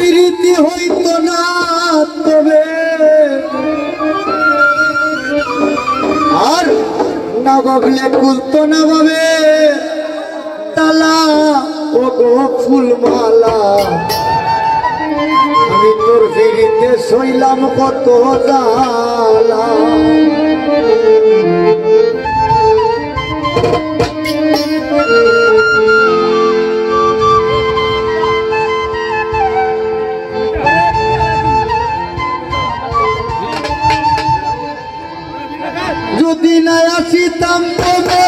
প্রীতি হইতো না তবে আর না গগলে খুলতো না ভাবে তালা ও গো ফুলমালা আমি তোর ফিরিতে সইলাম কত জ্বালা যদি না আসিতাম তবে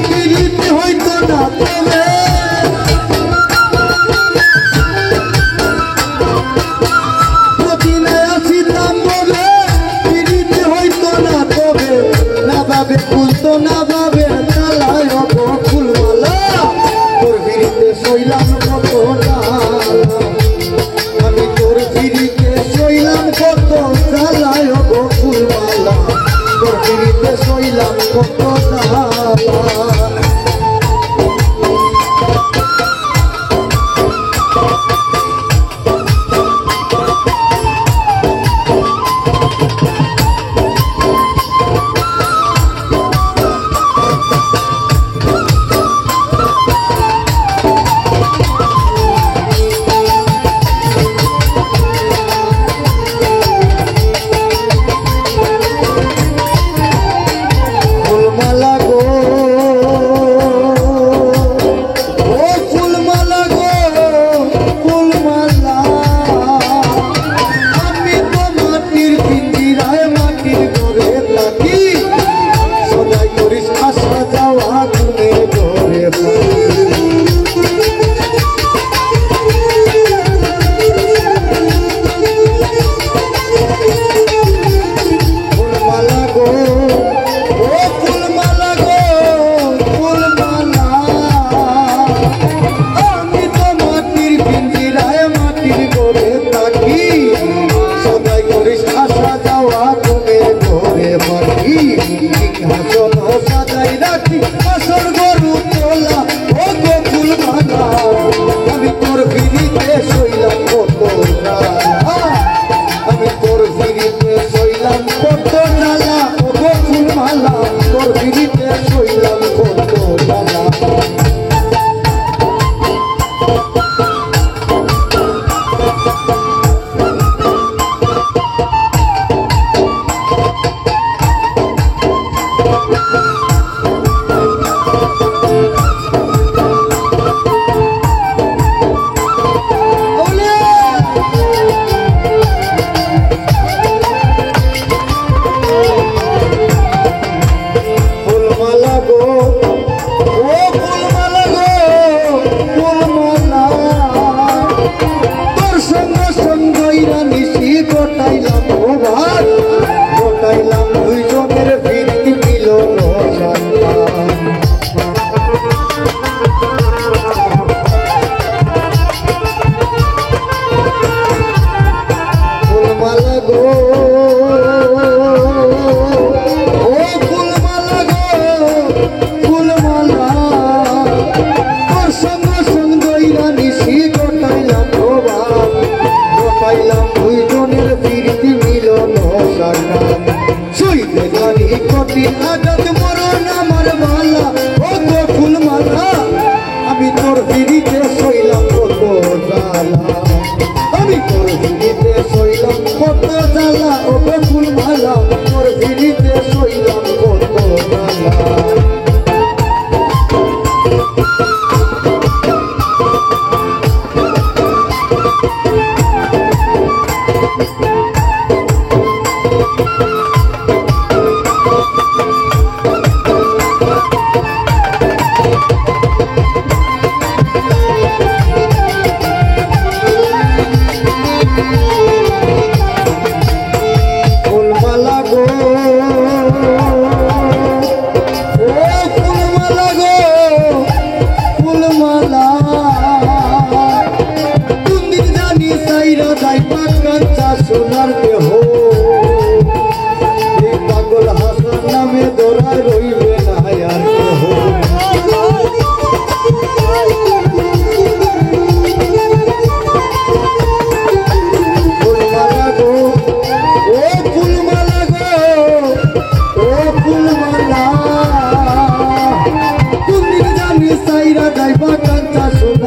ফিরিতে হইতো না তবে যদি না আসিতাম তবে ফিরিতে হইতো না তবে না ভাবে খুলতো না ভাবে তালায় ফুলমালা তোর ফিরিতে সইলাম কত জ্বালা আমি তোর ফিরিতে সইলাম কত জ্বালায় ফুলমালা তোর ফিরিতে সইলাম কত জ্বালা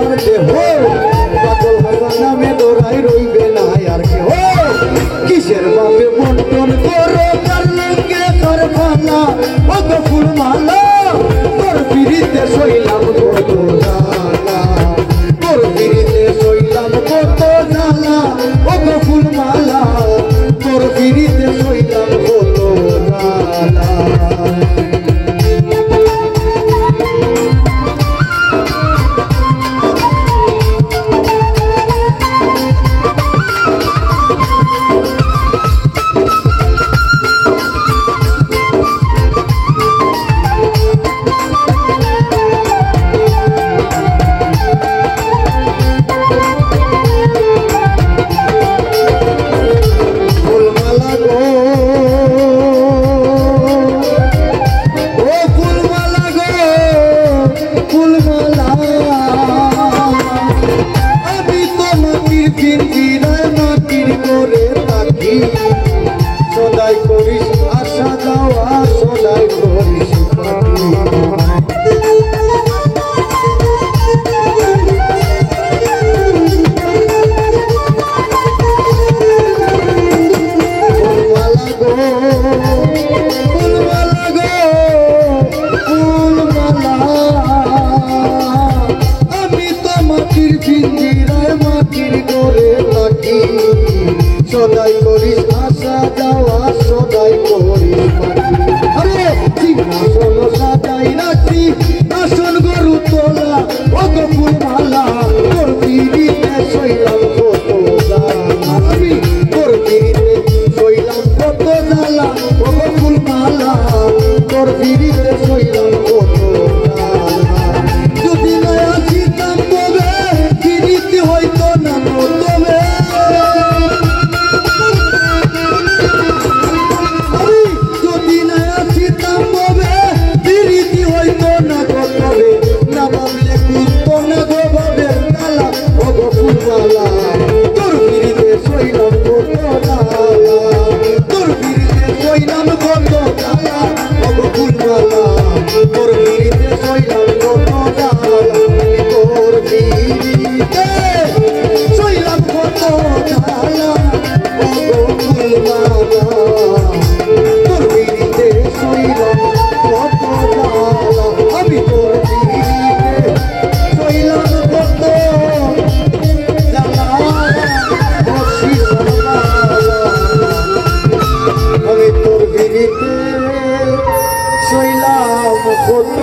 আমার দেহ পাগল হাসান নামে দৌড়াই রইবে না আর কেহ কিসের বাবে বন্টন করো তার লঙ্গে তোর ফালা ও তো ফুলমালা তোর পিড়িতে শৈলাম কত জ্বালা তোর পিড়িতে শৈলাম কত জ্বালা ও তো ফুলমালা তোর পিড়িতে শৈলাম কত জ্বালা সদাই করিস আশা যাওয়া সদাই করিস ফুলমালা গো ফুলমালা গো ফুলমালা আমি তো মাটির পিঞ্জিরায় মাটির করে থাকি সদাই করিস আসা যাওয়া সদাই করিস আরে সিংহাসন সাজাই রাখছি আসন গরু তোলা ও গো ফুলমালা তোর পিড়িতে শৈলাম কত জ্বালা আমি তোর পিড়িতে শৈলাম কত জ্বালা ও গো ফুলমালা তোর পিড়িতে শৈলাম কত জ্বালা যদি না আসিতাম তবে পিড়িতে হইতো না তবে তোর পিড়িতে শৈলাম কত জ্বালা তোর পিড়িতে শৈলাম কত জ্বালা ও গো ফুলমালা তোর পিড়িতে শৈলাম কত জ্বালা তোর পিড়িতে শৈলাম কত জ্বালা ও গো ফুলমালা তোর পিড়িতে শৈলাম কত জ্বালা আমি তোর পিড়িতে শৈলাম কত আমি তোর পিড়িতে শৈলাম কত